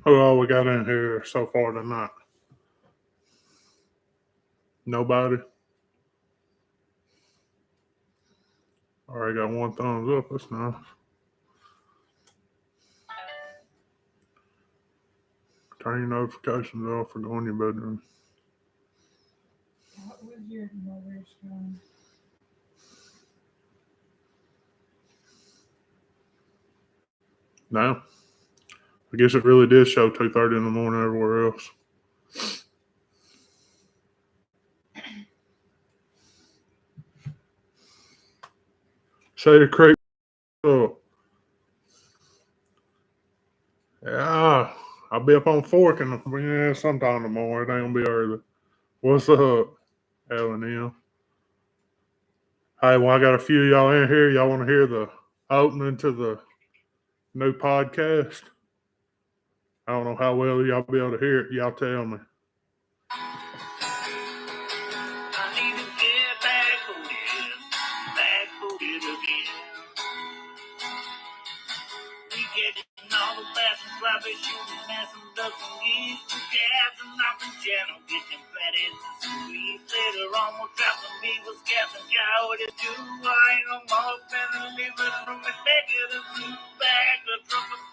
Who all we got in here so far tonight? Nobody? All right, got one thumbs up. That's nice. Turn your notifications off for going in your bedroom. What was your mother's phone? Now, I guess it really did show 2:30 in the morning everywhere else. Shady Creek. Oh, yeah. I'll be up on Forking sometime tomorrow. It ain't gonna be early. What's up, L&M? Hey, well, I got a few of y'all in here. Y'all want to hear the opening to the new podcast? I don't know how well y'all be able to hear it. Y'all tell me. I need to get back booted again. We getting all the bass and crappie, shooting bass and ducks and geese, two calves and knocking channel, getting flatties and squeeze. Later on, we'll trap some beavers, cats and coyotes too. I ain't no more than a living room and negative blue bag, the trumpet,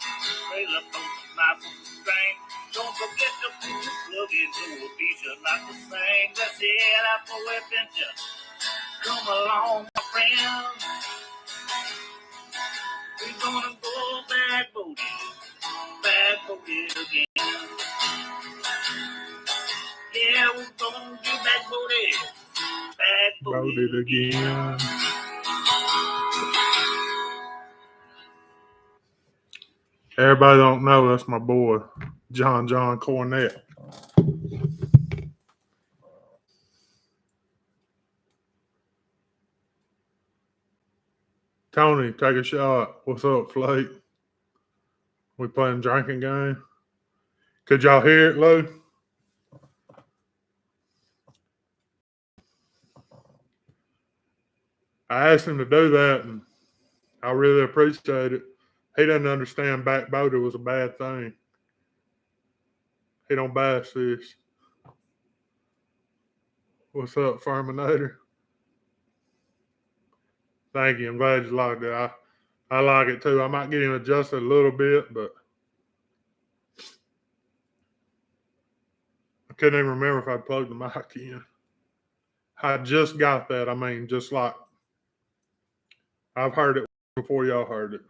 trailer, post, knife, and string. Don't forget to put your plug into a feature, not to sing. That's it, out for adventure. Come along, my friend. We're gonna go back booty again. Yeah, we're gonna get back booty again. Everybody don't know that's my boy, John Cornett. Tony, take a shot. What's up, Flake? We playing drinking game? Could y'all hear it, Lou? I asked him to do that, and I really appreciate it. He doesn't understand backboater was a bad thing. He don't bass fish. What's up, Ferminator? Thank you. I'm glad you liked it. I like it too. I might get him adjusted a little bit, but I couldn't even remember if I plugged the mic in. I just got that. I mean, just like I've heard it before y'all heard it.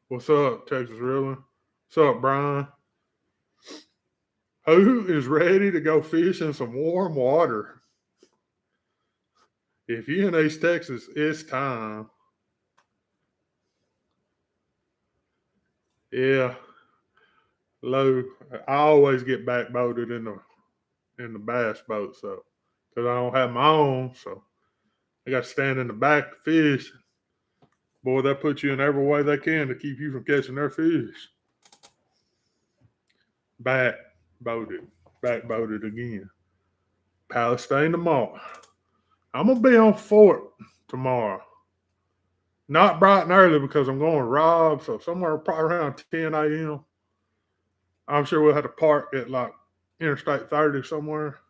What's up, Texas Reeling? What's up, Brian? Who is ready to go fish in some warm water? If you're in East Texas, it's time. Yeah, Lou. I always get backboated in the bass boat, so because I don't have my own, so I got to stand in the back to fish. Boy, that puts you in every way they can to keep you from catching their fish. Backboated again. Palestine tomorrow. I'm gonna be on Fort tomorrow. Not bright and early because I'm going to Rob, so somewhere probably around 10 a.m. I'm sure we'll have to park at like Interstate 30 somewhere.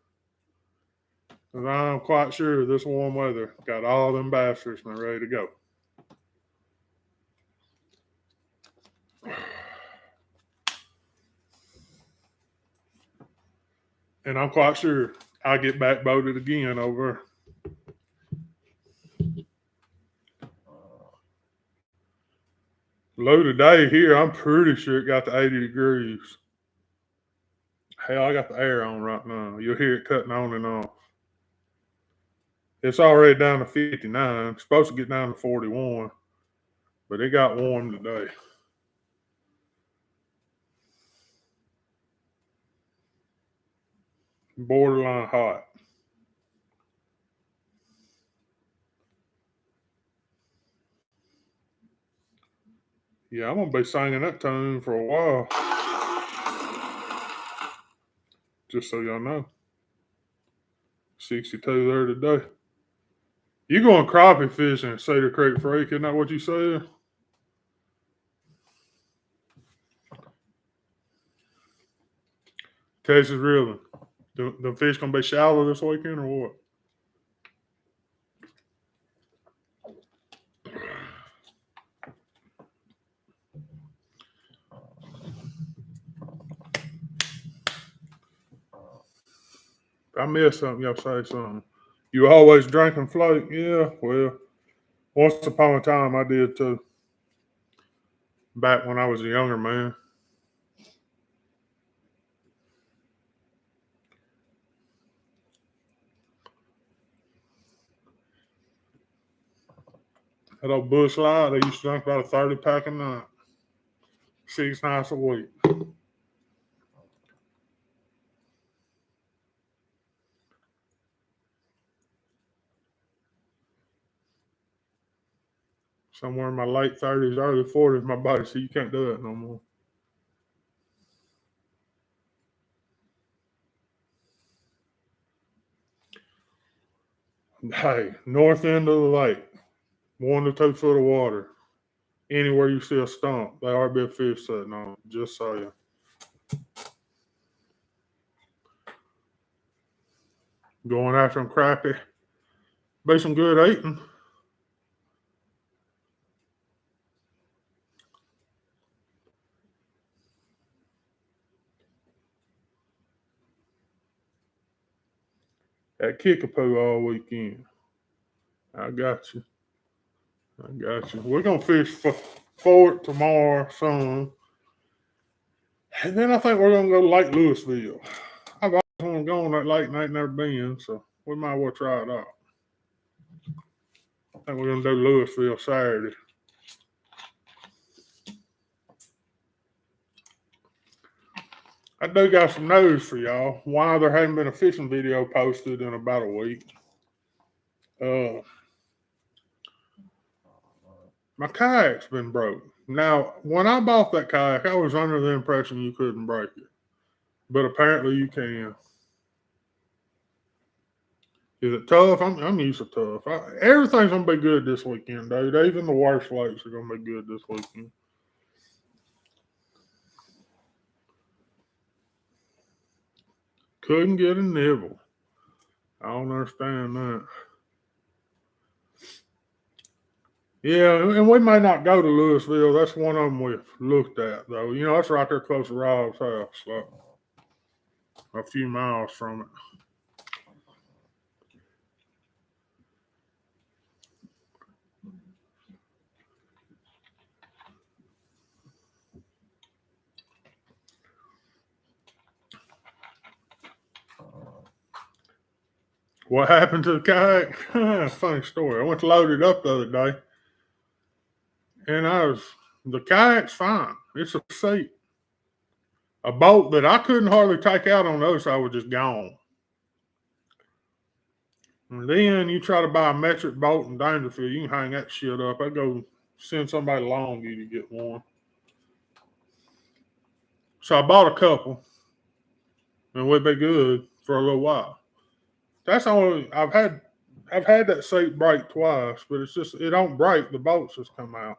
Because I'm quite sure this warm weather got all them bass fishermen ready to go. And I'm quite sure I'll get backboated again over. Low today here, I'm pretty sure it got to 80 degrees. Hell, I got the air on right now. You'll hear it cutting on and off. It's already down to 59. It's supposed to get down to 41. But it got warm today. Borderline hot. Yeah, I'm going to be singing that tune for a while. Just so y'all know. 62 there today. You going crappie fishing at Cedar Creek Freak, isn't that what you said? Texas reeling. The fish gonna be shallow this weekend or what? If I miss something, y'all say something. You always drink and float? Yeah, well, once upon a time I did too. Back when I was a younger man. That old Bush Light, they used to drink about a 30 pack a night. 6 nights a week. Somewhere in my late 30s, early 40s, my body said, you can't do it no more. Hey, north end of the lake, 1 to 2 foot of water. Anywhere you see a stump, there ought to be a fish sitting on it, just so you. Going after them crappie. Be some good eating. That kickapoo all weekend. I got you. We're going to fish for it tomorrow, soon. And then I think we're going to go to Lake Louisville. I've always wanted to go on that lake and I ain't never been, so we might as well try it out. I think we're going to do Louisville Saturday. I do got some news for y'all. Why there hadn't been a fishing video posted in about a week. My kayak's been broke. Now, when I bought that kayak, I was under the impression you couldn't break it. But apparently you can. Is it tough? I'm used to tough. Everything's going to be good this weekend, dude. Even the worst lakes are going to be good this weekend. Couldn't get a nibble. I don't understand that. Yeah, and we may not go to Louisville. That's one of them we've looked at, though. You know, that's right there close to Rob's house, so a few miles from it. What happened to the kayak? Funny story. I went to load it up the other day, and the kayak's fine. It's a seat. A boat that I couldn't hardly take out on the other side was just gone. And then you try to buy a metric boat in Dangerfield, you can hang that shit up. I'd go send somebody along you to get one. So I bought a couple, and we'd be good for a little while. That's only I've had that seat break twice, but it's just it don't break. The bolts just come out.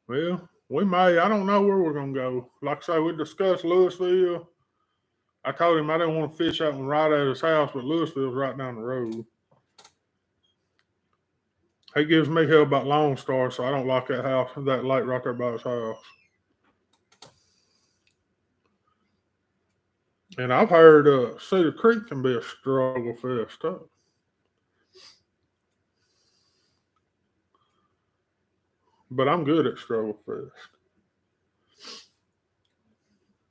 Well, we may. I don't know where we're gonna go. Like I say, we discussed Louisville. I told him I didn't want to fish out right at his house, but Louisville's right down the road. He gives me hell about Lone Star, so I don't like that house, that lake right there by his house. And I've heard Cedar Creek can be a struggle fest too. But I'm good at struggle fest.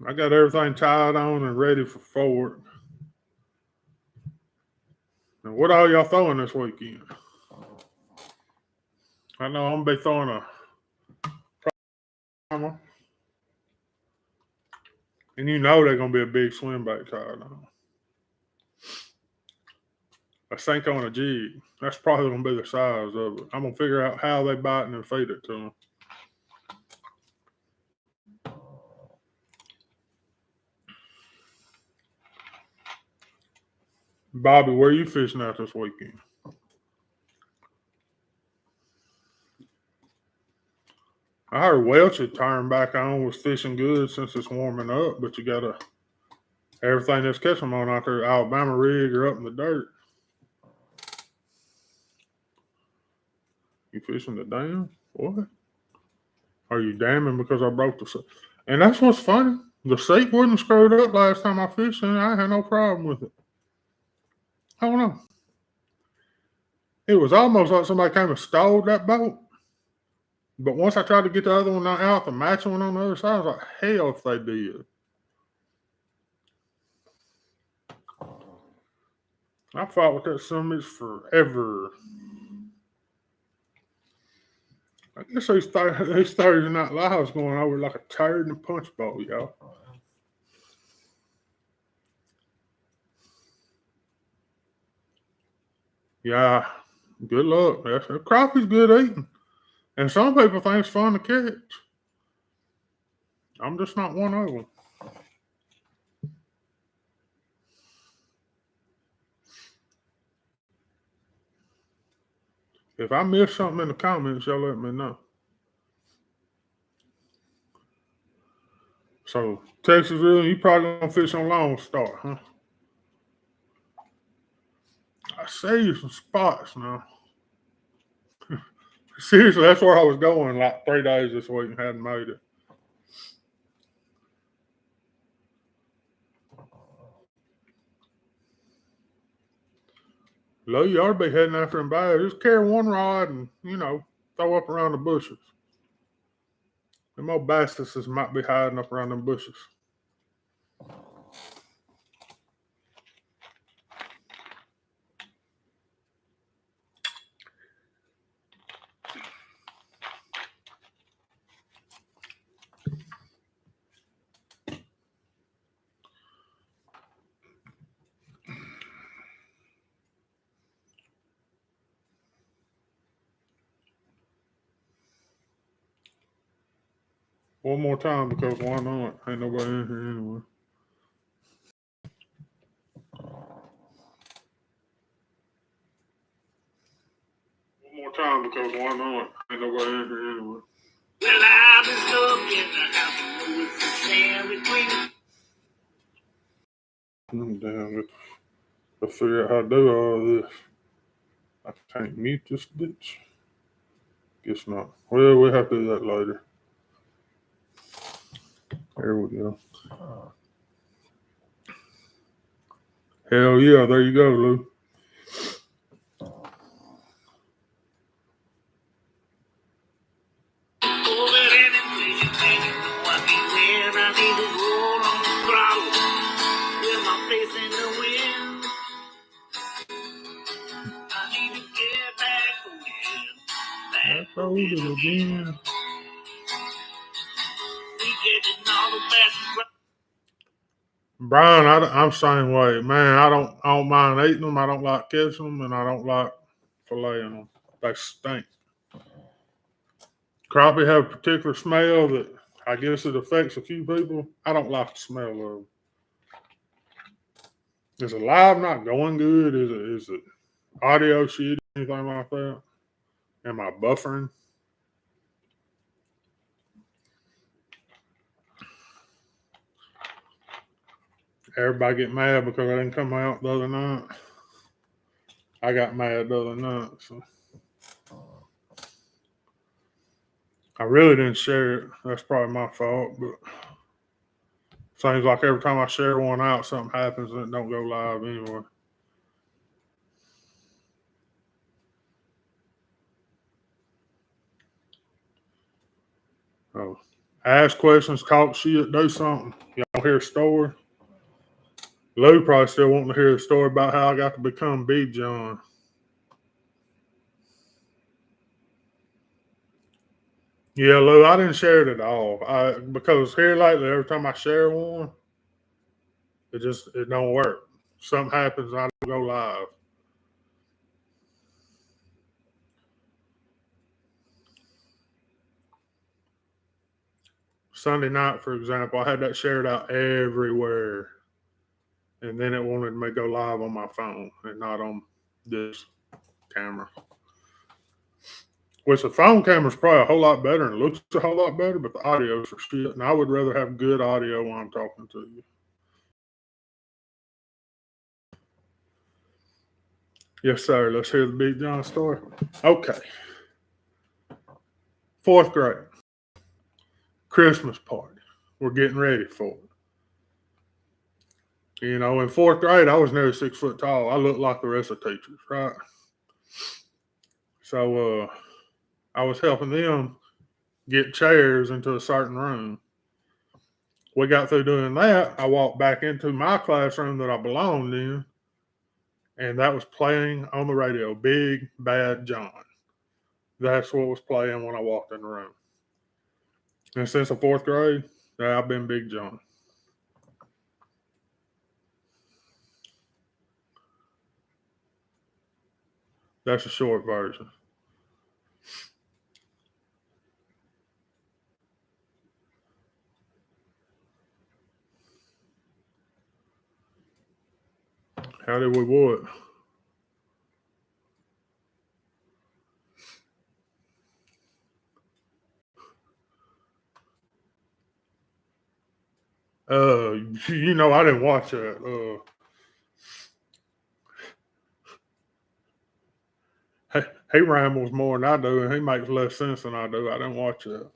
I got everything tied on and ready for forward. And what all y'all throwing this weekend? I know I'm gonna be throwing a primer. And you know they're gonna be a big swim bait tied on. A sink on a jig. That's probably gonna be the size of it. I'm gonna figure out how they bite and then feed it to them. Bobby, where are you fishing out this weekend? I heard Welch had turned back on with fishing good since it's warming up, but you gotta everything that's catching them on out there, Alabama rig or up in the dirt. You fishing the dam? What? Are you damming because I broke the seat? And that's what's funny. The seat wasn't screwed up last time I fished, and I had no problem with it. I don't know. It was almost like somebody came and stole that boat. But once I tried to get the other one out, the matching one on the other side, I was like, hell if they did. I fought with that son forever. I guess these Thursday Night Lives going over like a turd in a punch bowl, y'all. Yeah, good luck. Crappie's good eating. And some people think it's fun to catch. I'm just not one of them. If I miss something in the comments, y'all let me know. So, Texas really, you probably gonna fish on Long Star, huh? I see you some spots now. Seriously, that's where I was going like 3 days this week and hadn't made it. Low, you ought to be heading after them bad. Just carry one rod and, throw up around the bushes. Them old bastards might be hiding up around them bushes. One more time because why not? Ain't nobody in here anyway. One more time because why not? Ain't nobody in here anyway. Well, I've been stuck in the house of woods and sand between. I'm down to figure out how to do all this. I can't mute this bitch. Guess not. Well, we'll have to do that later. There we go. Hell yeah, there you go, Lou. I told it again. Brian, I'm same way, man. I don't mind eating them. I don't like catching them, and I don't like filleting them. They stink. Crappie have a particular smell that I guess it affects a few people. I don't like the smell of them. Is it live not going good? Is it audio shit? Anything like that? Am I buffering? Everybody get mad because I didn't come out the other night. I got mad the other night, so I really didn't share it. That's probably my fault, but seems like every time I share one out, something happens and it don't go live anyway. Oh, ask questions, talk shit, do something. Y'all hear a story? Lou probably still wanting to hear the story about how I got to become Big John. Yeah, Lou, I didn't share it at all. Because here lately, every time I share one, it don't work. Something happens, I don't go live. Sunday night, for example, I had that shared out everywhere. And then it wanted me to go live on my phone and not on this camera. Which the phone camera's probably a whole lot better and looks a whole lot better, but the audio's for shit. And I would rather have good audio when I'm talking to you. Yes, sir. Let's hear the Big John story. Okay. 4th grade. Christmas party. We're getting ready for it. You know, in 4th grade, I was nearly 6 foot tall. I looked like the rest of the teachers, right? So I was helping them get chairs into a certain room. We got through doing that. I walked back into my classroom that I belonged in, and that was playing on the radio, Big Bad John. That's what was playing when I walked in the room. And since the 4th grade, I've been Big John. That's a short version. How did we what? You know, I didn't watch that. He rambles more than I do, and he makes less sense than I do. I didn't watch that.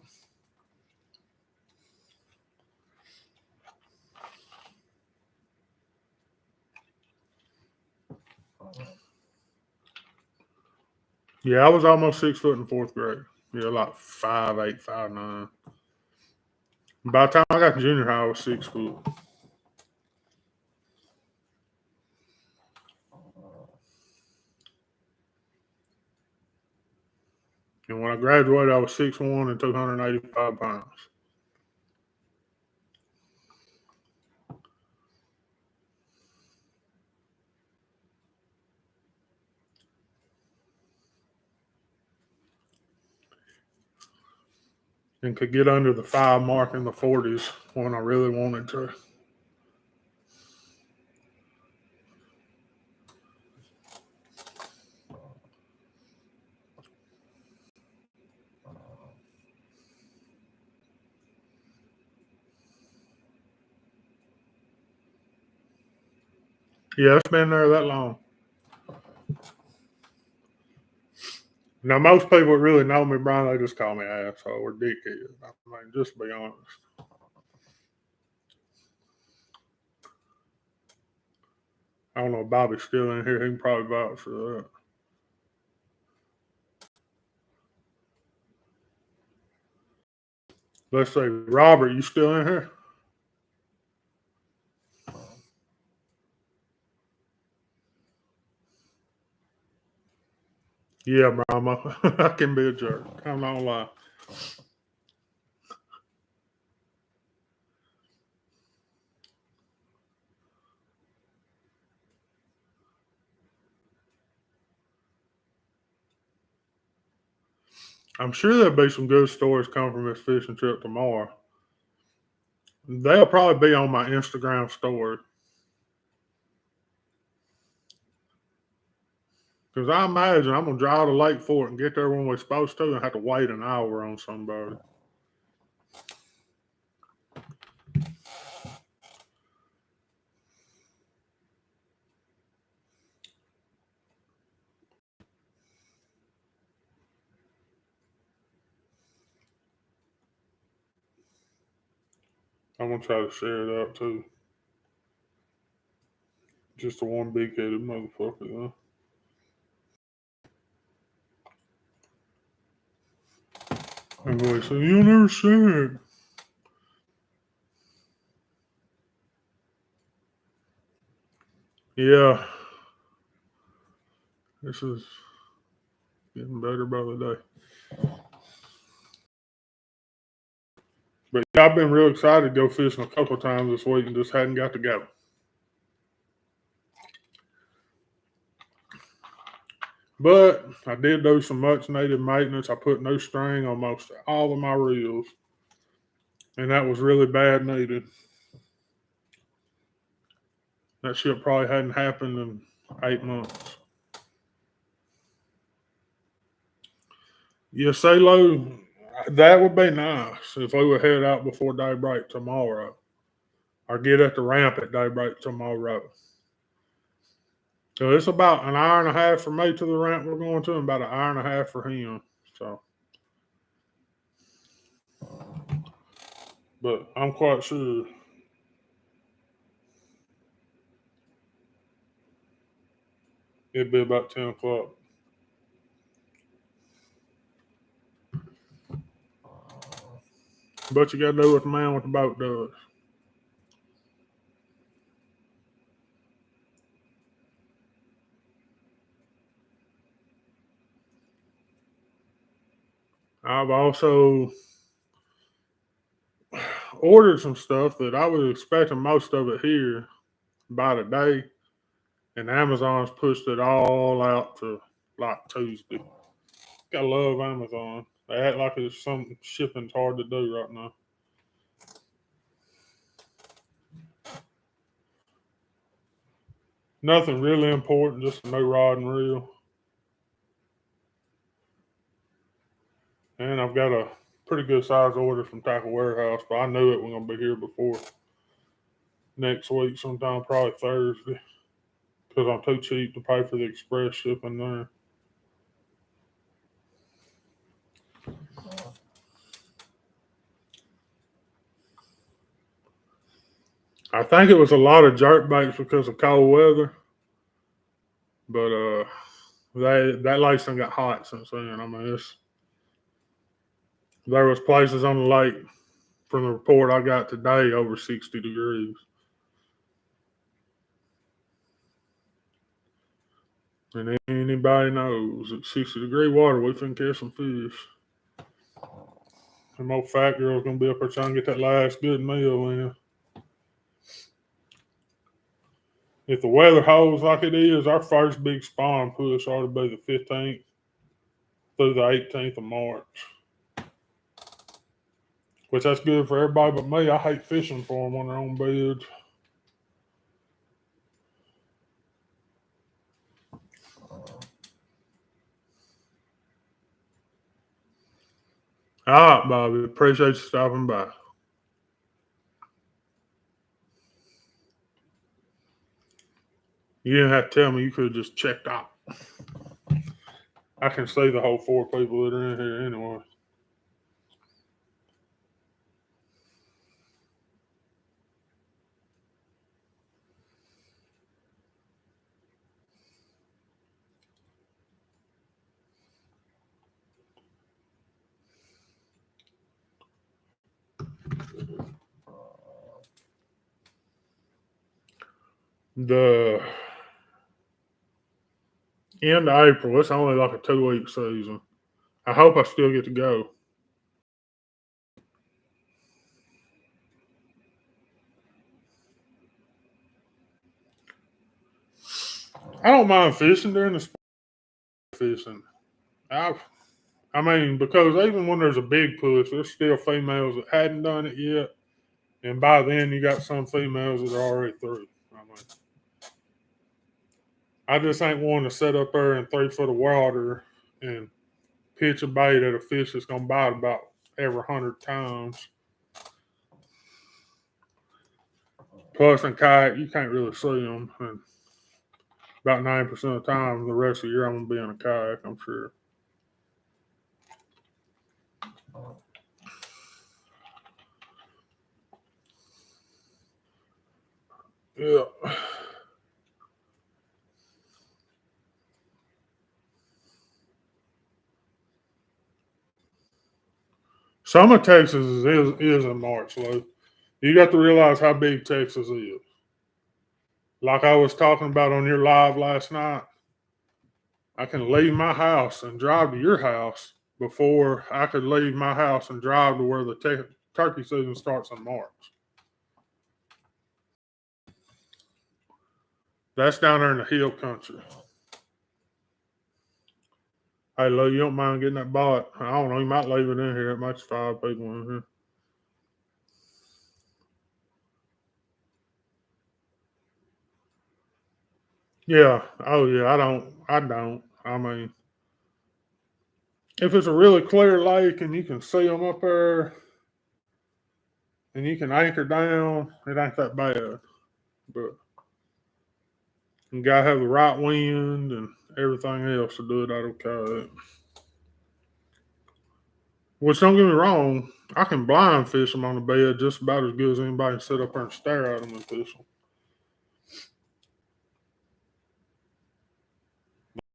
Yeah, I was almost 6 foot in 4th grade. Yeah, like 5'8", 5'9". By the time I got to junior high, I was 6 foot. And when I graduated, I was 6'1" and 285 pounds. And could get under the 5 mark in the 40s when I really wanted to. Yeah, it's been there that long. Now, most people that really know me, Brian, they just call me asshole or dickhead. I mean, just to be honest. I don't know if Bobby's still in here. He can probably vouch for that. Let's say, Robert, you still in here? Yeah, Brahma. I can be a jerk. I'm not gonna lie. I'm sure there'll be some good stories coming from this fishing trip tomorrow. They'll probably be on my Instagram story. Because I imagine I'm going to drive to Lake Fort and get there when we're supposed to and have to wait an hour on somebody. I'm going to try to share it out too. Just a one big headed motherfucker, huh? I'm going to say, you'll never share it. Yeah. This is getting better by the day. But yeah, I've been real excited to go fishing a couple of times this week and just hadn't got to go. But I did do some much needed maintenance. I put new string on most all of my reels. And that was really bad needed. That shit probably hadn't happened in 8 months. Yeah, say low. That would be nice if we would head out before daybreak tomorrow, or get at the ramp at daybreak tomorrow. So it's about an hour and a half for me to the ramp we're going to, and about an hour and a half for him. So, but I'm quite sure it'd be about 10 o'clock. But you got to do what the man with the boat does. I've also ordered some stuff that I was expecting most of it here by today, and Amazon's pushed it all out to like Tuesday. Gotta love Amazon. They act like it's some shipping's hard to do right now. Nothing really important, just a new rod and reel. And I've got a pretty good size order from Tackle Warehouse, but I knew it was gonna be here before next week, sometime probably Thursday, because I'm too cheap to pay for the express shipping there. I think it was a lot of jerk baits because of cold weather, but that lake's done got hot since then. I mean, there was places on the lake from the report I got today over 60 degrees. And anybody knows at 60-degree water, we can catch some fish. And old fat girl's gonna be up there trying to get that last good meal in. If the weather holds like it is, our first big spawn push ought to be the 15th through the 18th of March. Which that's good for everybody but me. I hate fishing for them on their own beds. All right, Bobby. Appreciate you stopping by. You didn't have to tell me. You could have just checked out. I can see the whole 4 people that are in here anyway. The end of April, it's only like a 2 week season. I hope I still get to go. I don't mind fishing during the spring fishing. I, I mean, because even when there's a big push, there's still females that hadn't done it yet. And by then, you got some females that are already through. I just ain't wanting to sit up there in 3 foot of water and pitch a bait at a fish that's going to bite about every 100 times. Plus, in kayak, you can't really see them. And about 90% of the time, the rest of the year, I'm going to be in a kayak, I'm sure. Yeah. Some of Texas is in March, Lou. You got to realize how big Texas is. Like I was talking about on your live last night, I can leave my house and drive to your house before I could leave my house and drive to where the turkey season starts in March. That's down there in the hill country. Hey, Lou, you don't mind getting that bought? I don't know. You might leave it in here. It might be 5 people in here. Yeah. Oh, yeah. I don't. I mean, if it's a really clear lake and you can see them up there and you can anchor down, it ain't that bad. But you gotta have the right wind and everything else to do it out of kayak. Which don't get me wrong, I can blind fish them on the bed just about as good as anybody can sit up there and stare at them and fish them.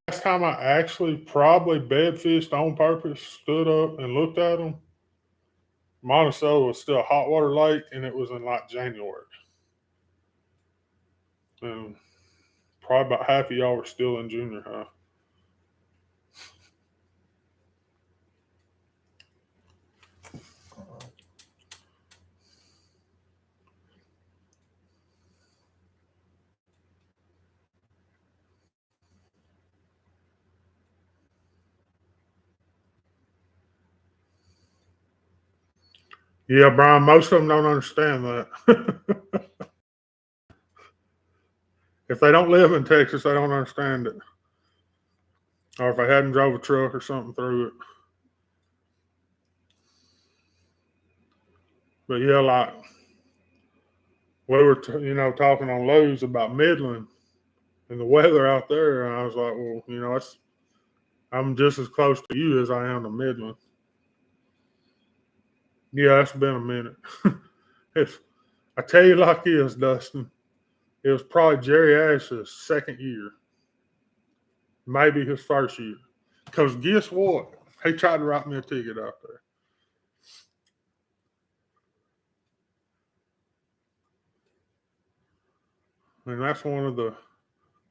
Last time I actually probably bed fished on purpose, stood up and looked at them, Monticello was still a hot water lake, and it was in like January. And probably about half of y'all were still in junior high. Yeah, Brian, most of them don't understand that. If they don't live in Texas, they don't understand it. Or if they hadn't drove a truck or something through it. But yeah, like we were, talking on Lowe's about Midland and the weather out there, and I was like, well, I'm just as close to you as I am to Midland. Yeah, it's been a minute. I tell you like this, Dustin, it was probably Jerry Ash's second year, maybe his first year. Because guess what? He tried to write me a ticket out there. And that's one of the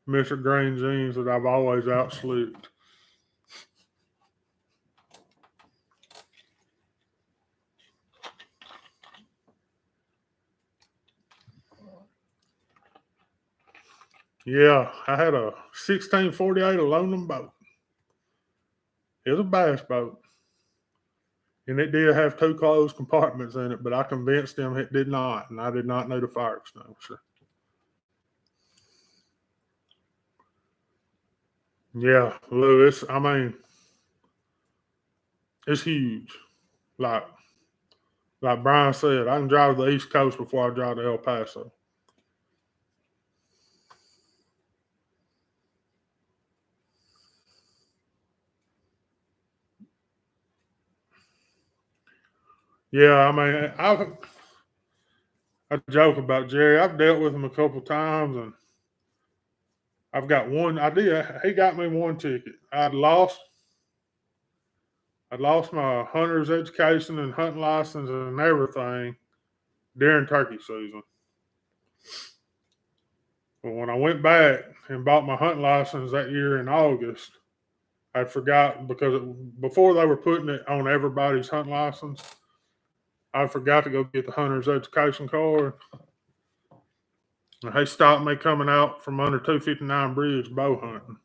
Mr. Green jeans that I've always outslipped. Yeah, I had a 1648 aluminum boat. It was a bass boat. And it did have two closed compartments in it, but I convinced him it did not, and I did not need a fire extinguisher. Yeah, Lewis, I mean, it's huge. Like Brian said, I can drive to the East Coast before I drive to El Paso. Yeah, I mean, I joke about Jerry. I've dealt with him a couple of times, and I've got one. He got me one ticket. I'd lost my hunter's education and hunting license and everything during turkey season. But when I went back and bought my hunting license that year in August, I forgot because before they were putting it on everybody's hunting license, I forgot to go get the hunter's education card. And he stopped me coming out from under 259 Bridge bow hunting.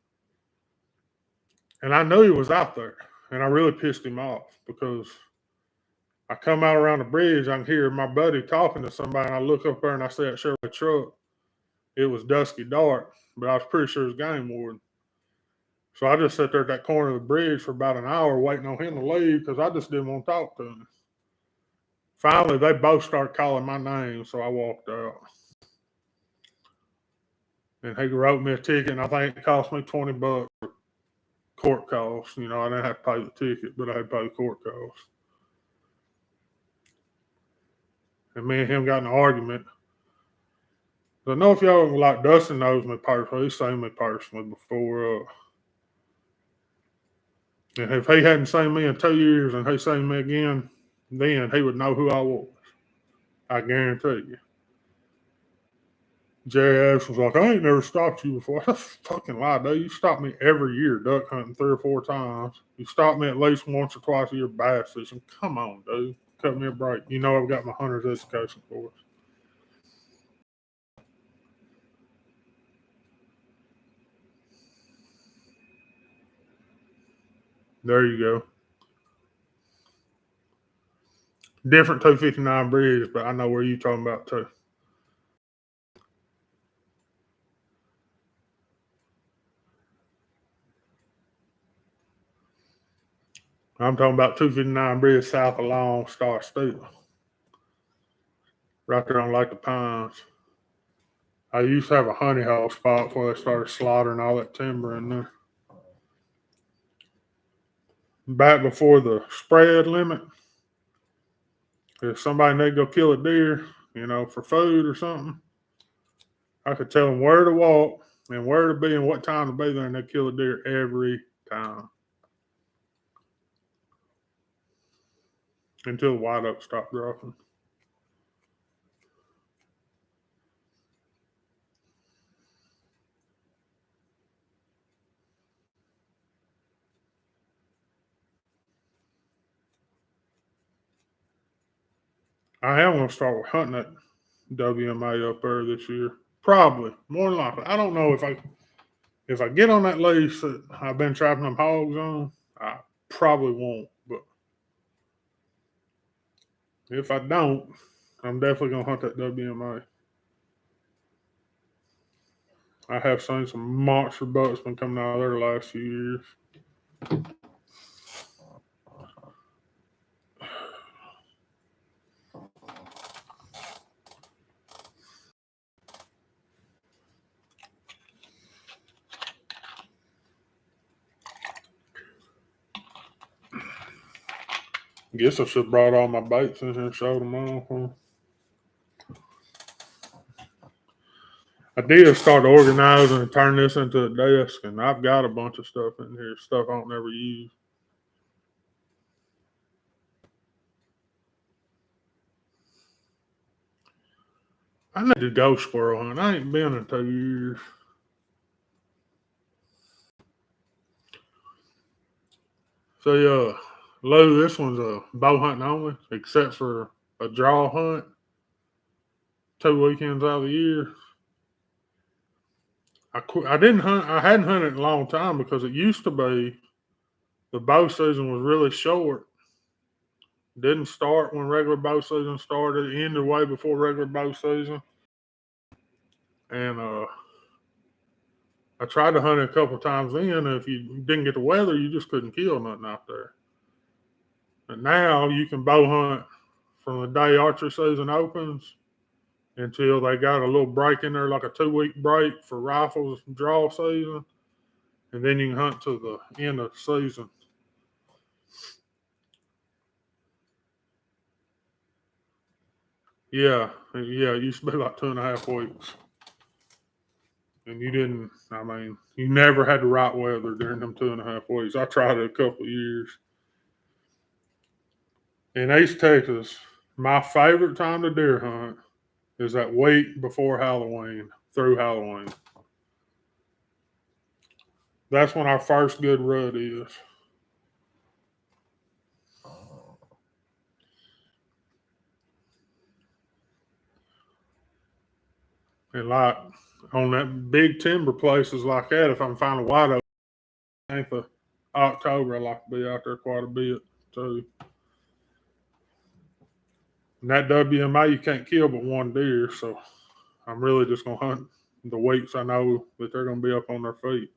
And I knew he was out there. And I really pissed him off because I come out around the bridge, I can hear my buddy talking to somebody, and I look up there and I see that Chevrolet truck. It was dusky dark, but I was pretty sure it was game warden. So I just sat there at that corner of the bridge for about an hour waiting on him to leave because I just didn't want to talk to him. Finally, they both started calling my name, so I walked out. And he wrote me a ticket, and I think it cost me $20 court costs. I didn't have to pay the ticket, but I had to pay the court costs. And me and him got in an argument. I know if y'all like Dustin knows me personally, he's seen me personally before. And if he hadn't seen me in 2 years and he seen me again, then he would know who I was. I guarantee you. Jerry Ash was like, I ain't never stopped you before. That's fucking lie, dude. You stopped me every year duck hunting 3 or 4 times. You stopped me at least once or twice a year bass fishing. Come on, dude. Cut me a break. I've got my hunter's education course. There you go. Different 259 bridge, but I know where you're talking about too. I'm talking about 259 Bridge south of Long Star Steel. Right there on Lake of Pines. I used to have a honey hole spot where they started slaughtering all that timber in there. Back before the spread limit, if somebody need to go kill a deer, for food or something, I could tell them where to walk and where to be and what time to be there, and they'd kill a deer every time until the white oak stopped dropping. I am going to start hunting that WMA up there this year. Probably, more than likely. I don't know if I get on that lease that I've been trapping them hogs on. I probably won't, but if I don't, I'm definitely gonna hunt that WMA. I have seen some monster bucks been coming out of there the last few years. Guess I should have brought all my baits in here and showed them off. Huh? I did start organizing and turn this into a desk, and I've got a bunch of stuff in here, stuff I don't ever use. I need to go squirrel hunt. I ain't been in 2 years. So, Lou, this one's a bow hunting only, except for a draw hunt 2 weekends out of the year. I didn't hunt. I hadn't hunted in a long time because it used to be the bow season was really short. Didn't start when regular bow season started. It ended way before regular bow season. And I tried to hunt it a couple of times then. And if you didn't get the weather, you just couldn't kill nothing out there. And now you can bow hunt from the day archery season opens until they got a little break in there, like a 2-week break for rifles draw season. And then you can hunt to the end of the season. Yeah, it used to be like 2.5 weeks. And you never had the right weather during them 2.5 weeks. I tried it a couple of years. In East Texas, my favorite time to deer hunt is that week before Halloween through Halloween. That's when our first good rut is. And like on that big timber places like that, if I'm finding a white oak, 10th of October, I like to be out there quite a bit too. And that WMA, you can't kill but one deer, so I'm really just going to hunt the weeks I know that they're going to be up on their feet.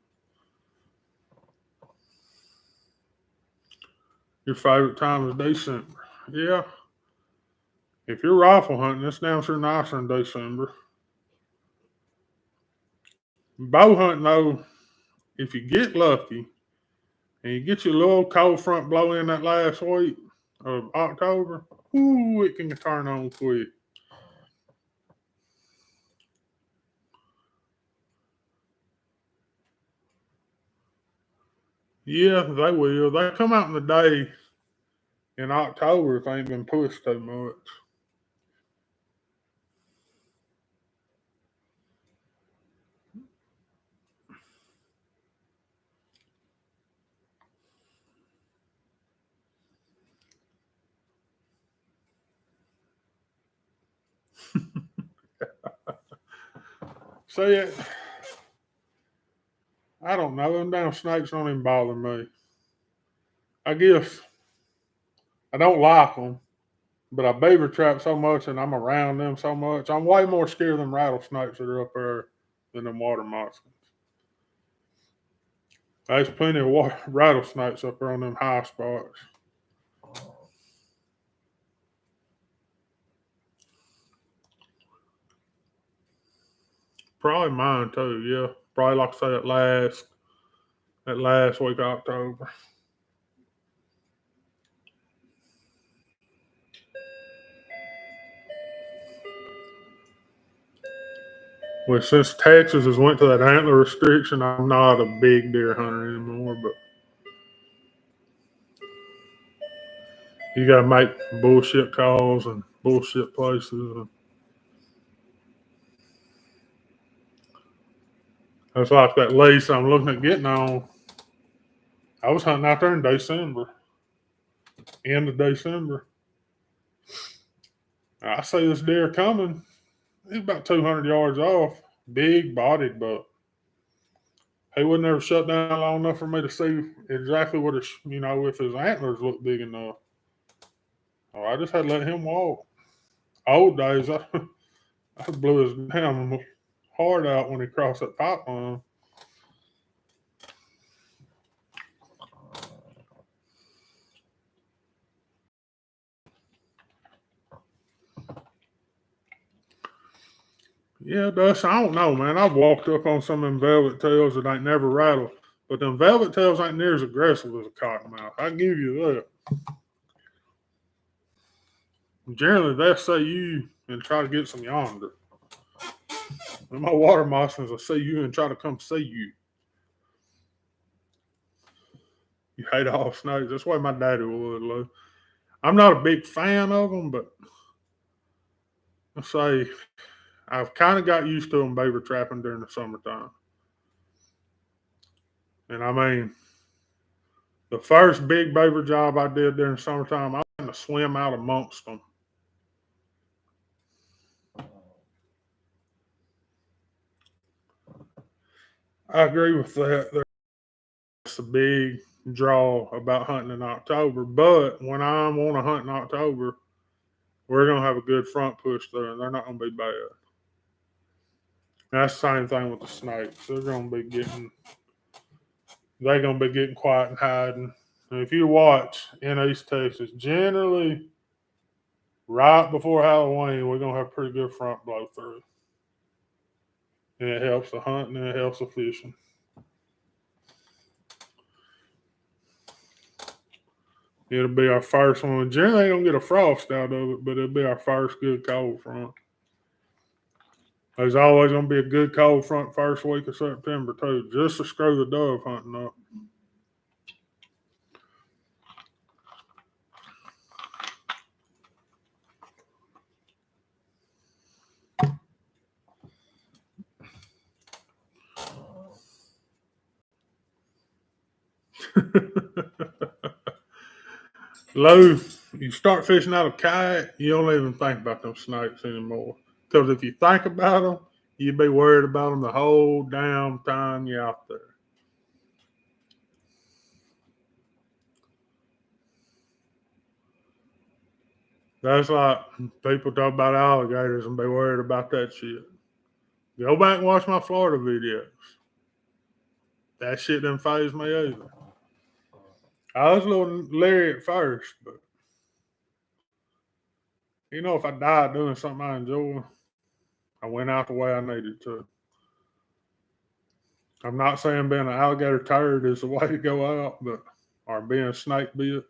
Your favorite time is December. Yeah. If you're rifle hunting, it's down sure nicer in December. Bow hunting, though, if you get lucky and you get your little cold front blow in that last week of October, ooh, it can turn on quick. Yeah, they will. They come out in the day in October if they ain't been pushed too much. So, yeah, I don't know. Them damn snakes don't even bother me. I guess I don't like them, but I beaver trap so much and I'm around them so much. I'm way more scared of them rattlesnakes that are up there than them water moccasins. There's plenty of rattlesnakes up there on them high spots. Probably mine too, yeah. Probably like I say that last week of October. Well, since Texas has went to that antler restriction, I'm not a big deer hunter anymore, but you gotta make bullshit calls and bullshit places. That's like that lease I'm looking at getting on. I was hunting out there in December, end of December. I see this deer coming. He's about 200 yards off, big bodied buck. He wouldn't ever shut down long enough for me to see exactly what his, if his antlers look big enough. Oh, I just had to let him walk. Old days, I blew his damn heart out when he crossed that pipeline. Yeah, Dustin, I don't know, man. I've walked up on some of them velvet tails that ain't never rattled, but them velvet tails ain't near as aggressive as a cottonmouth. I give you that. Generally, they'll say you and try to get some yonder. And my water moccasins will see you and try to come see you. You hate all snakes. That's why my daddy would, Lou. I'm not a big fan of them, but I say I've kind of got used to them beaver trapping during the summertime. And I mean, the first big beaver job I did during the summertime, I had to swim out amongst them. I agree with that. There's a big draw about hunting in October, but when I want to hunt in October, we're going to have a good front push there, and they're not going to be bad. That's the same thing with the snakes. They're going to be getting quiet and hiding. And if you watch in East Texas, generally right before Halloween, we're going to have a pretty good front blow through. And it helps the hunting and it helps the fishing. It'll be our first one. Generally, ain't going to get a frost out of it, but it'll be our first good cold front. There's always going to be a good cold front first week of September, too, just to screw the dove hunting up. Lou, you start fishing out of kayak, you don't even think about them snakes anymore. Because if you think about them, you'd be worried about them the whole damn time you're out there. That's like people talk about alligators and be worried about that shit. Go back and watch my Florida videos. That shit didn't faze me either. I was a little leery at first, but if I died doing something I enjoy, I went out the way I needed to. I'm not saying being an alligator turd is the way to go out, or being a snake bit,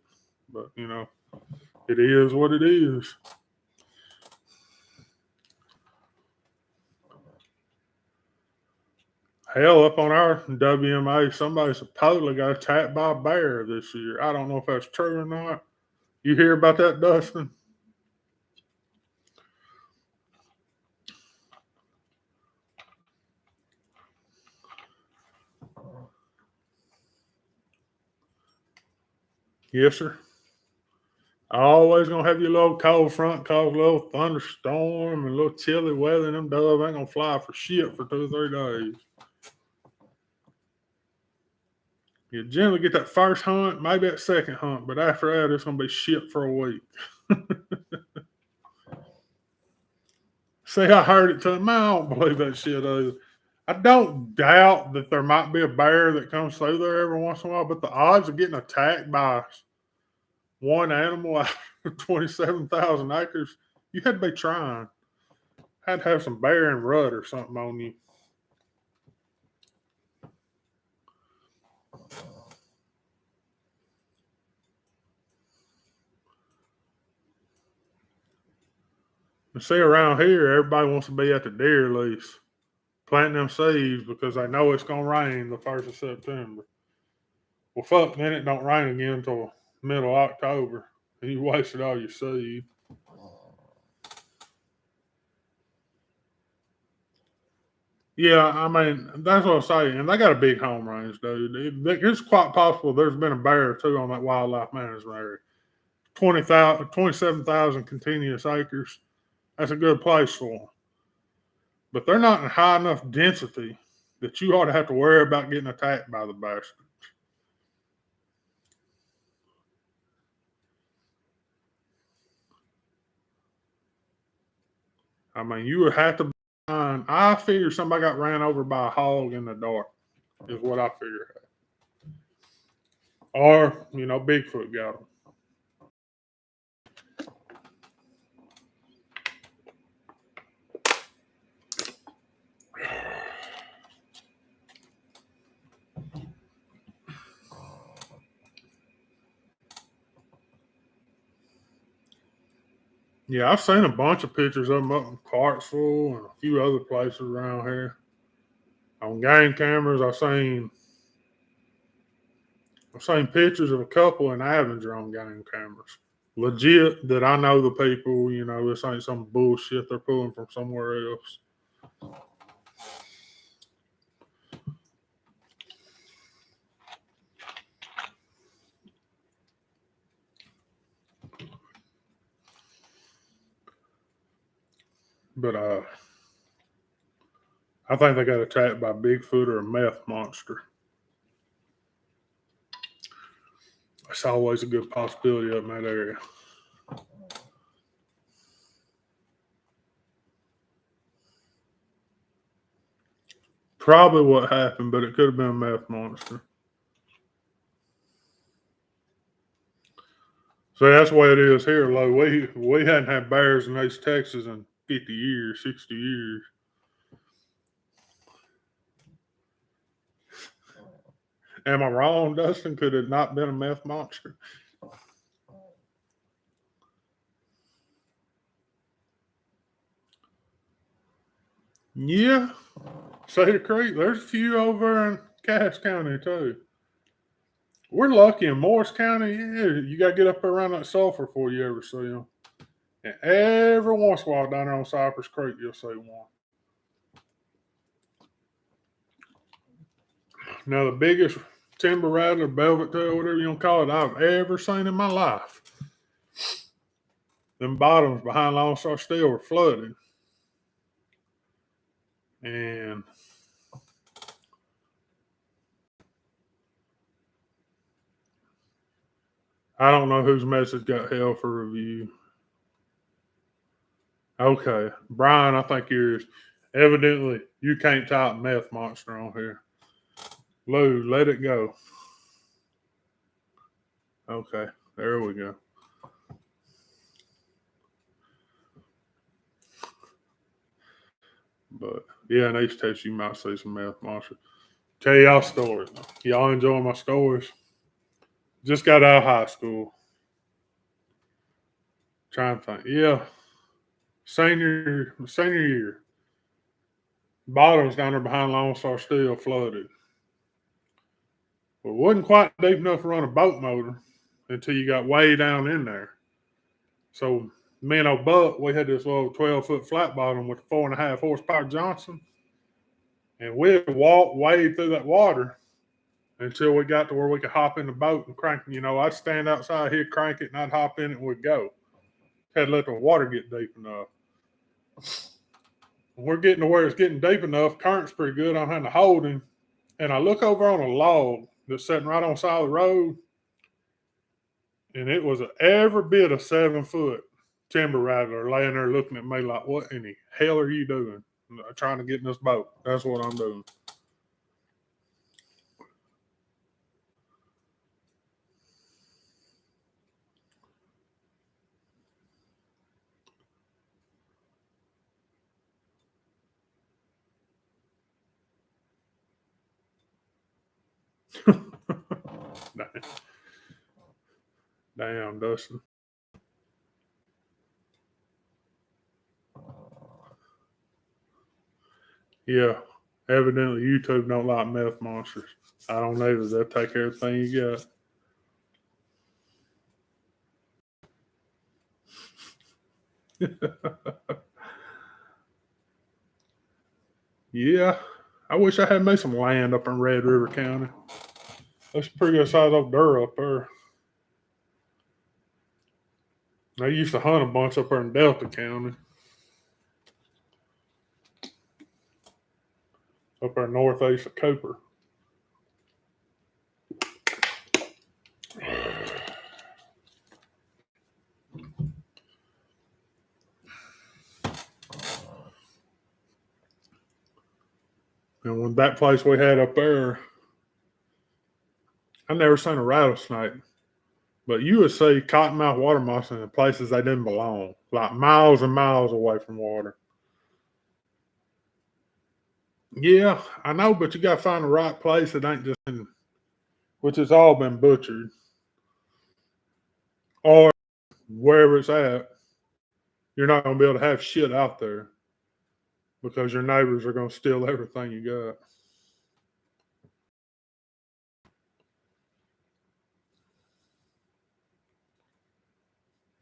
but it is what it is. Hell, up on our WMA, somebody supposedly got attacked by a bear this year. I don't know if that's true or not. You hear about that, Dustin? Yes, sir. Always gonna have your little cold front cause a little thunderstorm and a little chilly weather, and them doves ain't gonna fly for shit for 2 or 3 days. You generally get that first hunt, maybe that second hunt, but after that, it's gonna be shit for a week. See, I heard it too. Man, I don't believe that shit either. I don't doubt that there might be a bear that comes through there every once in a while, but the odds of getting attacked by one animal out of 27,000 acres, you had to be trying. Had to have some bear and rut or something on you. And see, around here, everybody wants to be at the deer lease, planting them seeds because they know it's gonna rain the 1st of September. Well, fuck, then it don't rain again until middle of October, and you wasted all your seed. Yeah, I mean that's what I'm saying. And they got a big home range, dude. It's quite possible there's been a bear or two on that wildlife management area. 27,000 continuous acres. That's a good place for them. But they're not in high enough density that you ought to have to worry about getting attacked by the bastards. I mean, you would have to find. I figure somebody got ran over by a hog in the dark, is what I figure. Or, Bigfoot got them. Yeah, I've seen a bunch of pictures of them up in Clarksville and a few other places around here. On game cameras, I've seen pictures of a couple in Avenger on game cameras. Legit that I know the people, this ain't some bullshit they're pulling from somewhere else. But I think they got attacked by Bigfoot or a meth monster. It's always a good possibility up in that area. Probably what happened, but it could have been a meth monster. So that's the way it is here, Lo. We hadn't had bears in East Texas in 50 years, 60 years. Am I wrong, Dustin? Could it not been a meth monster? Yeah. Cedar Creek, there's a few over in Cass County too. We're lucky in Morris County. Yeah, you got to get up around that sulfur before you ever see them. And every once in a while down there on Cypress Creek, you'll see one. Now, the biggest timber rattler, velvet tail, whatever you want to call it, I've ever seen in my life. Them bottoms behind Lone Star Steel were flooded. And I don't know whose message got held for review. Okay. Brian, I think yours. Evidently, you can't type meth monster on here. Lou, let it go. Okay. There we go. But yeah, in East Texas, you might see some meth monsters. Tell y'all stories. Y'all enjoy my stories? Just got out of high school. Trying to think. Yeah. Senior year. Bottoms down there behind Lone Star Steel flooded. Well, it wasn't quite deep enough to run a boat motor until you got way down in there. So me and old Buck, we had this little 12-foot flat bottom with a 4.5 horsepower Johnson. And we'd wade through that water until we got to where we could hop in the boat and crank. I'd stand outside, he'd crank it, and I'd hop in it and we'd go. Had to let the water get deep enough. When we're getting to where it's getting deep enough, current's pretty good. I'm having to hold him. And I look over on a log that's sitting right on the side of the road. And it was every bit of 7-foot timber rattler laying there looking at me like, what in the hell are you doing? Trying to get in this boat. That's what I'm doing. Damn, Dustin. Yeah. Evidently, YouTube don't like meth monsters. I don't either. They'll take everything you got. Yeah. I wish I had made some land up in Red River County. That's a pretty good size of dirt up there. They used to hunt a bunch up there in Delta County. Up there northeast of Cooper. And when that place we had up there, I never seen a rattlesnake. But you would see cottonmouth water moccasins in places they didn't belong, like miles and miles away from water. Yeah, I know, but you got to find the right place that ain't just in, which has all been butchered, or wherever it's at. You're not going to be able to have shit out there because your neighbors are going to steal everything you got.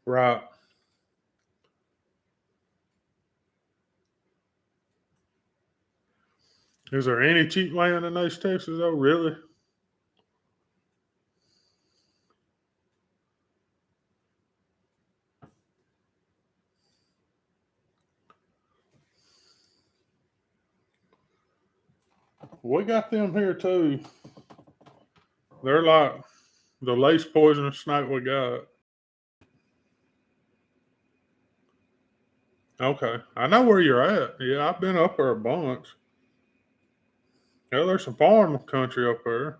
Right. Is there any cheap land in East Texas, though? Really? We got them here, too. They're like the least poisonous snake we got. Okay. I know where you're at. Yeah, I've been up there a bunch. Yeah, there's some farm country up there.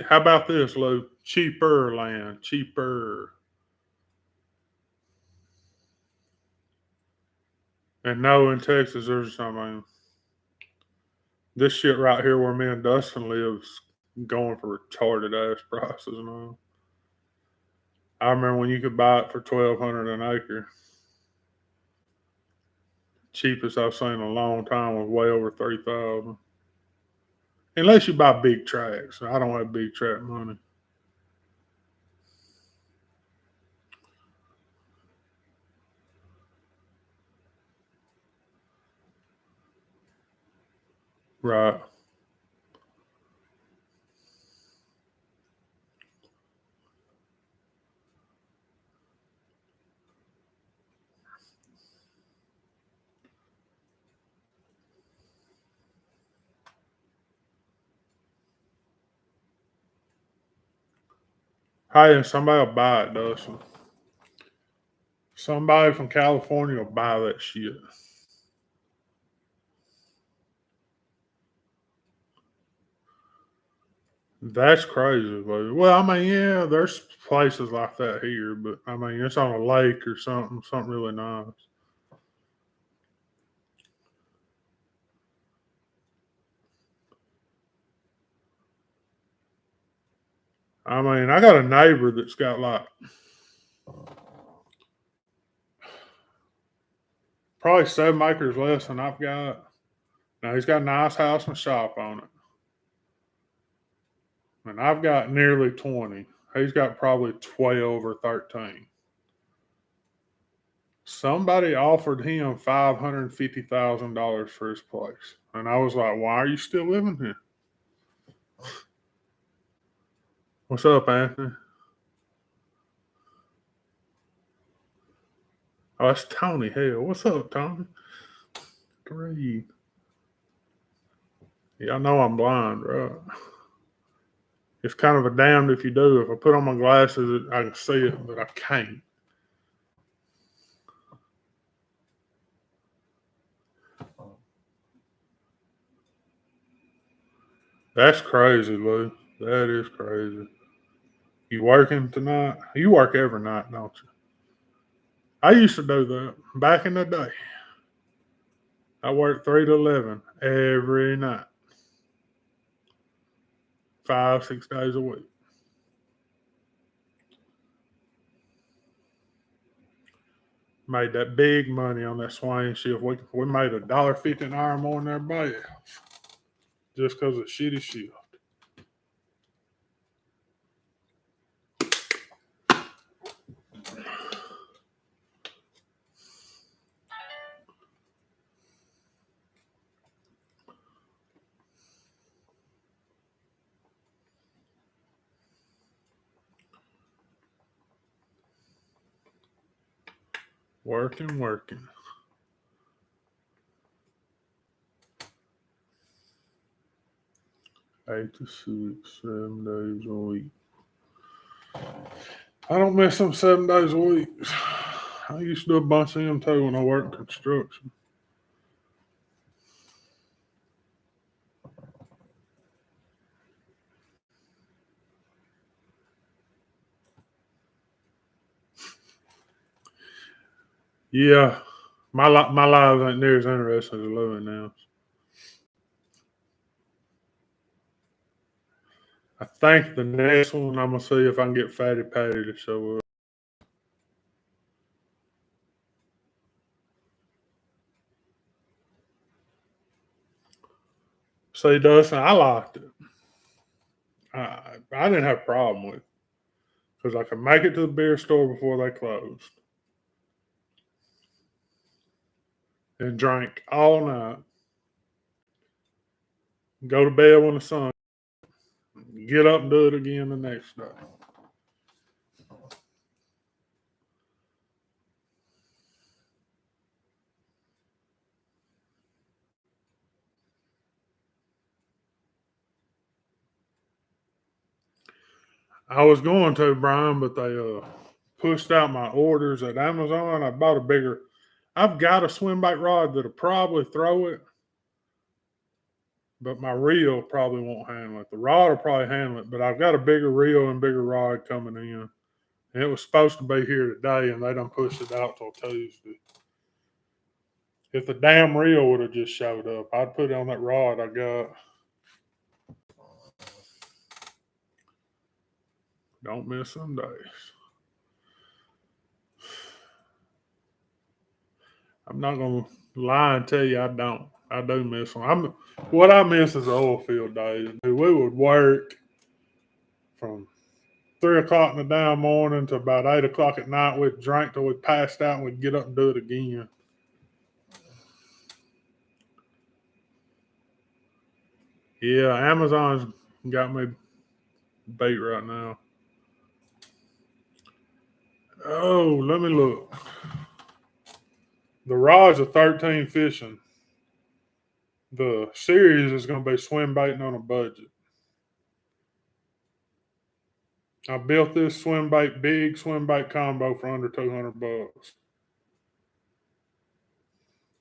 How about this, Lou? Cheaper land, cheaper. And no, in Texas, there's, I mean, this shit right here where me and Dustin lives going for retarded ass prices now. I remember when you could buy it for $1,200 an acre. Cheapest I've seen in a long time was way over 3,000. Unless you buy big tracts. I don't have big tract money. Right. Hey, somebody will buy it, Dustin. Somebody from California will buy that shit. That's crazy, baby. Well, I mean, yeah, there's places like that here, but I mean, it's on a lake or something really nice. I mean, I got a neighbor that's got like probably 7 acres less than I've got. Now he's got a nice house and shop on it, and I've got nearly 20. He's got probably 12 or 13. Somebody offered him $550,000 for his place, and I was like, "Why are you still living here?" What's up, Anthony? Oh, that's Tony. Hell, what's up, Tony? Great. Yeah, I know I'm blind, right? It's kind of a damned if you do. If I put on my glasses, I can see it, but I can't. That's crazy, Lou. That is crazy. You working tonight? You work every night, don't you? I used to do that back in the day. I worked 3 to 11 every night, 5, 6 days a week. Made that big money on that swing shift. We made $1.50 an hour more than everybody else just because of shitty shift. Working. 8 to 6, 7 days a week. I don't miss them 7 days a week. I used to do a bunch of them too when I worked in construction. Yeah, my lives ain't near as interesting as living now. I think the next one I'm gonna see if I can get Fatty Patty to show up. See, Dustin, I liked it. I didn't have a problem with it because I could make it to the beer store before they closed and drink all night. Go to bed when the sun. Get up and do it again the next day. I was going to, Brian, but they pushed out my orders at Amazon. I bought a bigger. I've got a swim bait rod that'll probably throw it, but my reel probably won't handle it. The rod will probably handle it, but I've got a bigger reel and bigger rod coming in. And it was supposed to be here today, and they done pushed it out till Tuesday. If the damn reel would have just showed up, I'd put it on that rod I got. Don't miss some days. I'm not gonna lie and tell you I don't. I do miss them. What I miss is the oil field days. Dude, we would work from 3 o'clock in the damn morning to about 8 o'clock at night. We'd drink till we passed out and we'd get up and do it again. Yeah, Amazon's got me beat right now. Oh, let me look. The rods are 13 fishing. The series is going to be swim baiting on a budget. I built this big swim bait combo for under $200.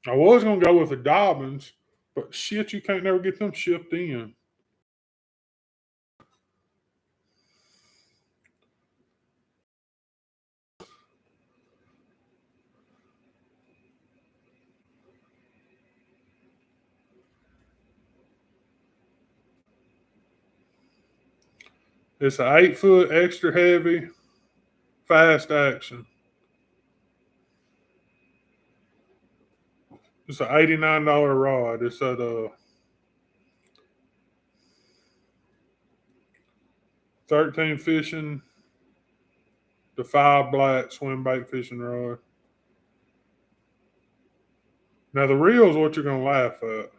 I was going to go with the Dobbins, but shit, you can't never get them shipped in. It's an 8-foot extra heavy, fast action. It's an $89 rod. It's at 13 fishing, the 5 black swim bait fishing rod. Now the reel is what you're gonna laugh at.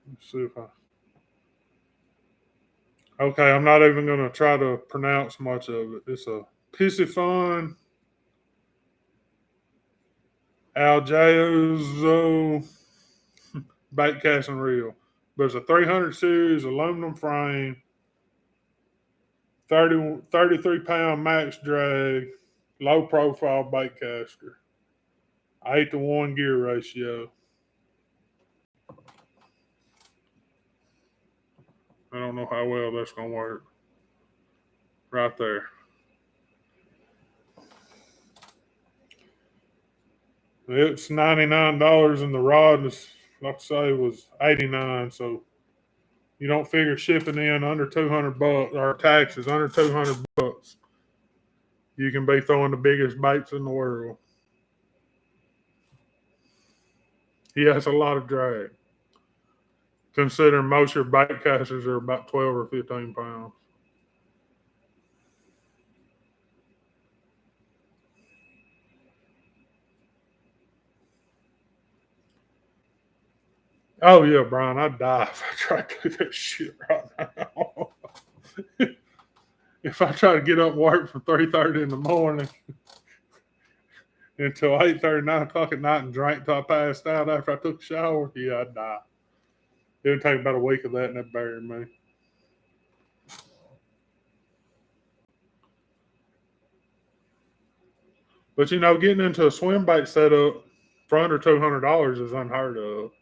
Let's see if I. Okay, I'm not even gonna try to pronounce much of it. It's a Piscifun Aljazo bait casting reel. But it's a 300 series aluminum frame, 33-pound max drag, low profile bait caster, 8-to-1 gear ratio. I don't know how well that's gonna work. right there. It's $99 and the rod is, like I say, was $89. So you don't figure shipping in under $200 or taxes under $200. You can be throwing the biggest baits in the world. He has a lot of drag, considering most of your bait casters are about 12 or 15 pounds. Oh yeah, Brian, I'd die if I tried to do that shit right now. If I try to get up and work from 3:30 in the morning until 8:30, 9 o'clock at night and drank till I passed out after I took a shower, yeah, I'd die. It would take about a week of that and that'd bury me. But you know, getting into a swim bait setup for under $200 is unheard of.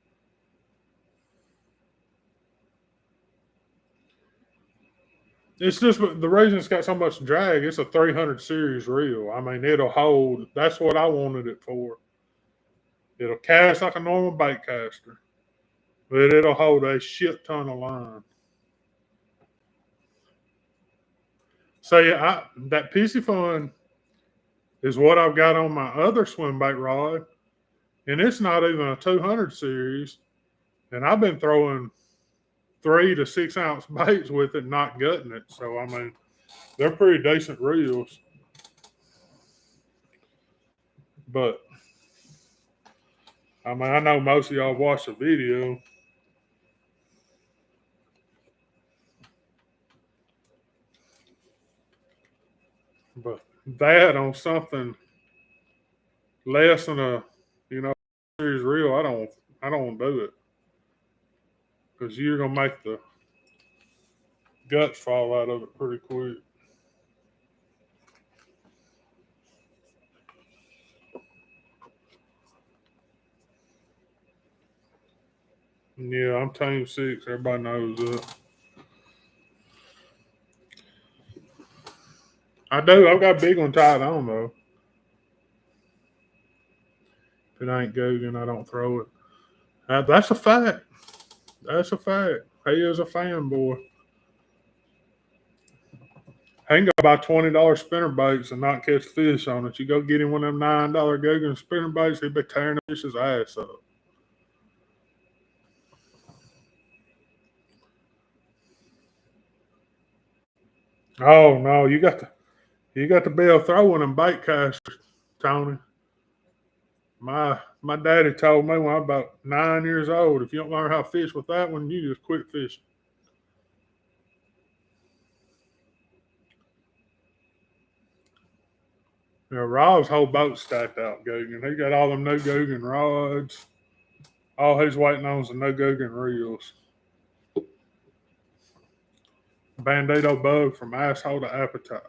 It's just the reason it's got so much drag. It's a 300 series reel. I mean, it'll hold. That's what I wanted it for. It'll cast like a normal bait caster, but it'll hold a shit ton of line. So yeah, that Piscifun is what I've got on my other swim bait rod, and it's not even a 200 series. And I've been throwing 3 to 6 ounce baits with it, not gutting it. So I mean, they're pretty decent reels. But I mean, I know most of y'all watched the video. But that on something less than a series reel, I don't do it because you're gonna make the guts fall out of it pretty quick. Yeah, I'm team 6. Everybody knows that. I do. I've got a big one tied on though. If it ain't Gogan, I don't throw it. That's a fact. That's a fact. He is a fanboy. He can go buy $20 spinner baits and not catch fish on it. You go get him one of them $9 Gogan spinner baits, he'd be tearing the fish's ass up. Oh no, you got to be able to throw one of them bait casters, Tony. My daddy told me when I was about 9 years old, if you don't learn how to fish with that one, you just quit fishing. You know, Rob's whole boat stacked out Gogan. He got all them new Gogan rods. All he's waiting on is the new Gogan reels. Bandito bug from asshole to appetite.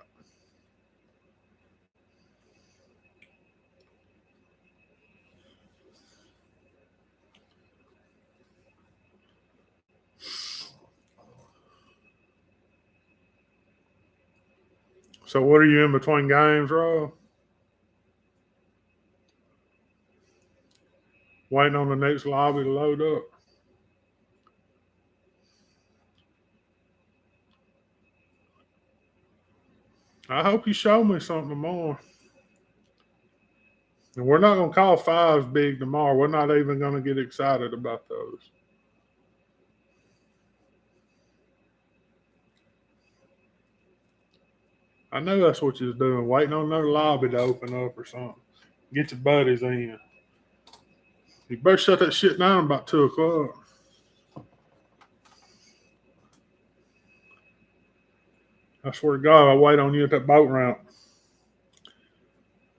So what are you in between games, Rob? Waiting on the next lobby to load up. I hope you show me something tomorrow. And we're not going to call fives big tomorrow. We're not even going to get excited about those. I know that's what you're doing, waiting on another lobby to open up or something. Get your buddies in. You better shut that shit down about 2 o'clock. I swear to God, I'll wait on you at that boat ramp.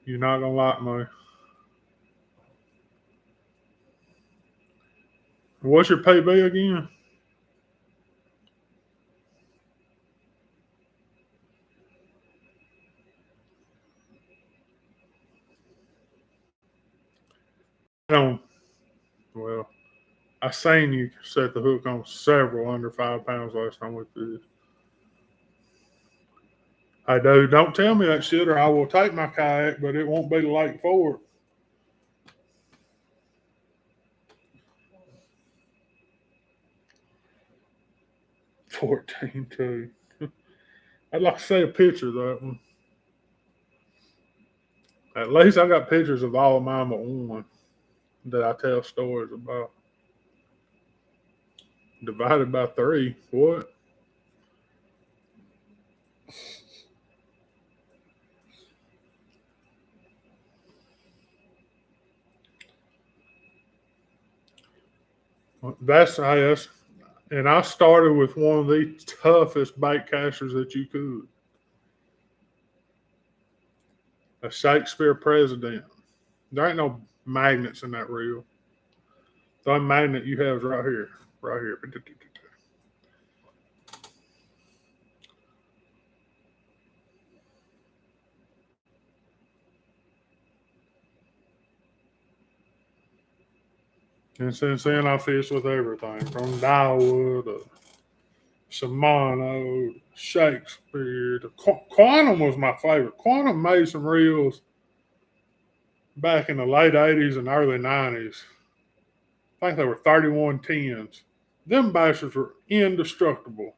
You're not going to like me. What's your PB again? Well, I seen you set the hook on several under 5 pounds last time we fished. I do. Don't tell me that shit, or I will take my kayak, but it won't be the Lake Fort. 14 too. I'd like to see a picture of that one. At least I got pictures of all of mine but one that I tell stories about. Divided by 3. What? That's us. And I started with one of the toughest bait casters that you could. A Shakespeare president. There ain't no magnets in that reel. The only magnet you have is right here. Right here. And since then, I fished with everything from Dyewood to Shimano, Shakespeare. Quantum was my favorite. Quantum made some reels back in the late 80s and early 90s. I think they were 3110s. Them bastards were indestructible.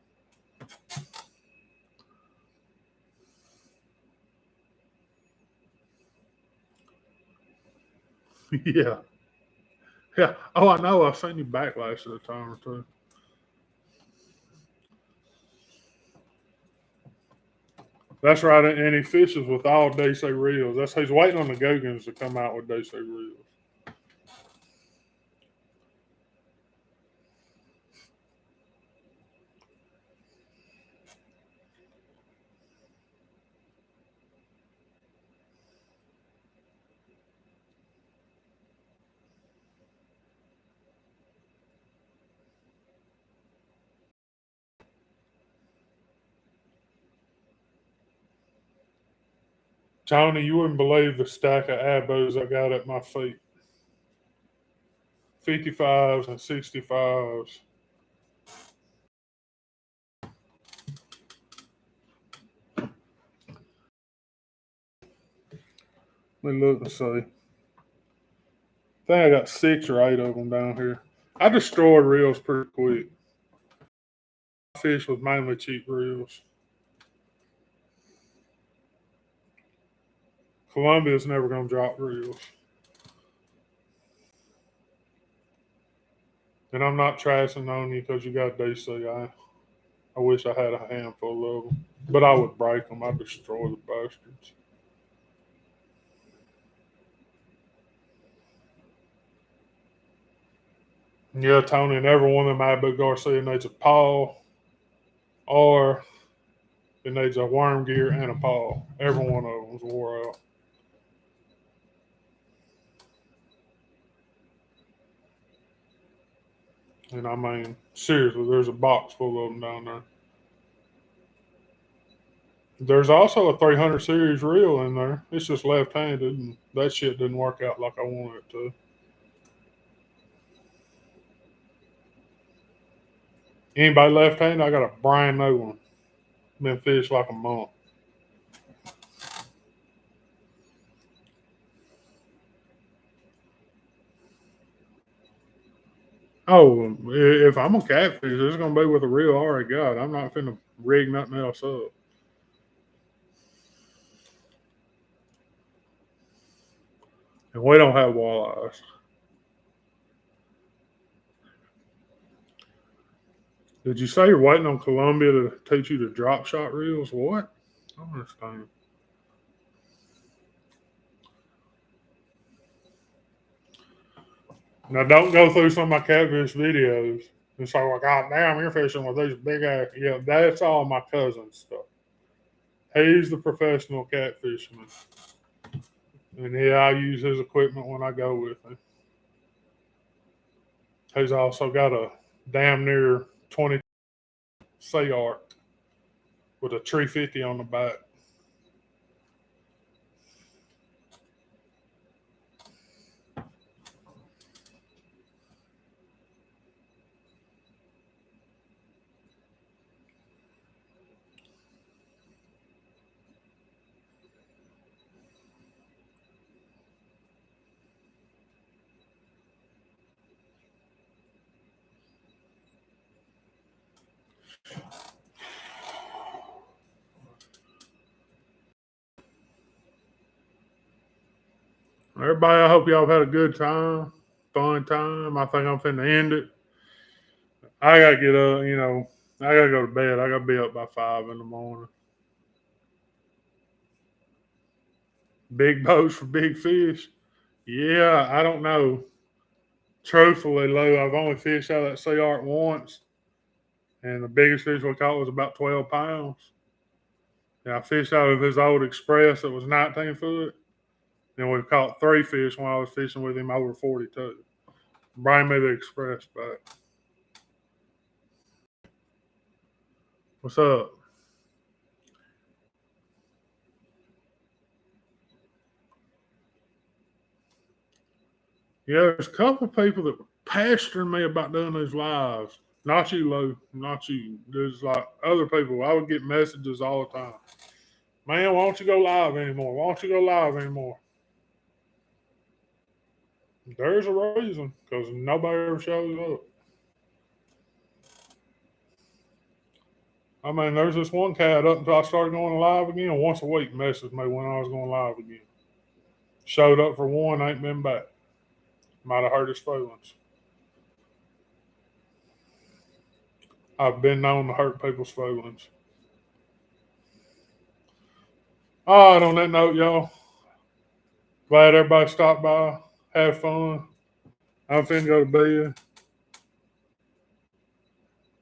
Yeah. Yeah. Oh, I know. I've seen you backlash at a time or two. That's right. And he fishes with all DC reels. He's waiting on the Gogans to come out with DC reels. Tony, you wouldn't believe the stack of abos I got at my feet. 55s and 65s. Let me look and see. I think I got 6 or 8 of them down here. I destroyed reels pretty quick. I fish with mainly cheap reels. Columbia's never going to drop reels. And I'm not trashing on you because you got DC. I wish I had a handful of them. But I would break them. I'd destroy the bastards. Yeah, Tony, and every one of them Abu Garcia needs a paw or it needs a worm gear and a paw. Every one of them's wore out. And I mean, seriously, there's a box full of them down there. There's also a 300 series reel in there. It's just left-handed, and that shit didn't work out like I wanted it to. Anybody left-handed? I got a brand new one. Been fished like a month. Oh, if I'm a catfish, it's gonna be with a reel I already got. I'm not finna rig nothing else up. And we don't have walleyes. Did you say you're waiting on Columbia to teach you to drop shot reels? What? I don't understand. Now, don't go through some of my catfish videos and say, well, God damn, you're fishing with these big ass. Yeah, that's all my cousin's stuff. He's the professional catfisherman. And yeah, I use his equipment when I go with him. He's also got a damn near 20 Sea Arc with a 350 on the back. Everybody, I hope y'all have had a good time, fun time. I think I'm finna end it. I gotta get up, I gotta go to bed. I gotta be up by 5 in the morning. Big boats for big fish. Yeah, I don't know. Truthfully, Lou, I've only fished out of that sea art once, and the biggest fish we caught was about 12 pounds. And I fished out of his old Express that was 19 foot, and we caught 3 fish when I was fishing with him over 42. Bring me the Express back. What's up? Yeah, there's a couple of people that were pestering me about doing these lives. Not you, Lou. Not you. There's like other people. I would get messages all the time. Man, why don't you go live anymore? Why don't you go live anymore? There's a reason, because nobody ever shows up. I mean, there's this one cat up until I started going live again. Once a week messaged me when I was going live again. Showed up for one, ain't been back. Might have hurt his feelings. I've been known to hurt people's feelings. All right, on that note, y'all. Glad everybody stopped by. Have fun. I'm finna go to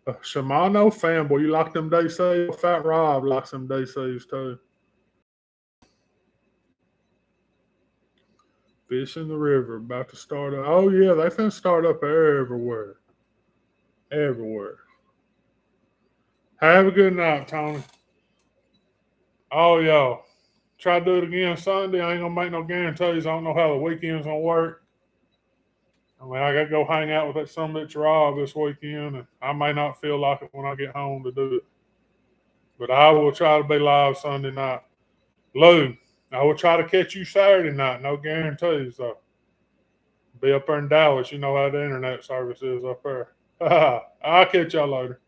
bed. Shimano fanboy, you like them DCs? Fat Rob likes them DCs too. Fish in the river, about to start up. Oh yeah, they finna start up everywhere. Everywhere. Have a good night, Tony. Oh y'all. Try to do it again Sunday. I ain't gonna make no guarantees. I don't know how the weekend's gonna work. I mean, I gotta go hang out with that son bitch Rob this weekend, and I may not feel like it when I get home to do it. But I will try to be live Sunday night. Lou, I will try to catch you Saturday night. No guarantees, though. Be up there in Dallas. You know how the internet service is up there. I'll catch y'all later.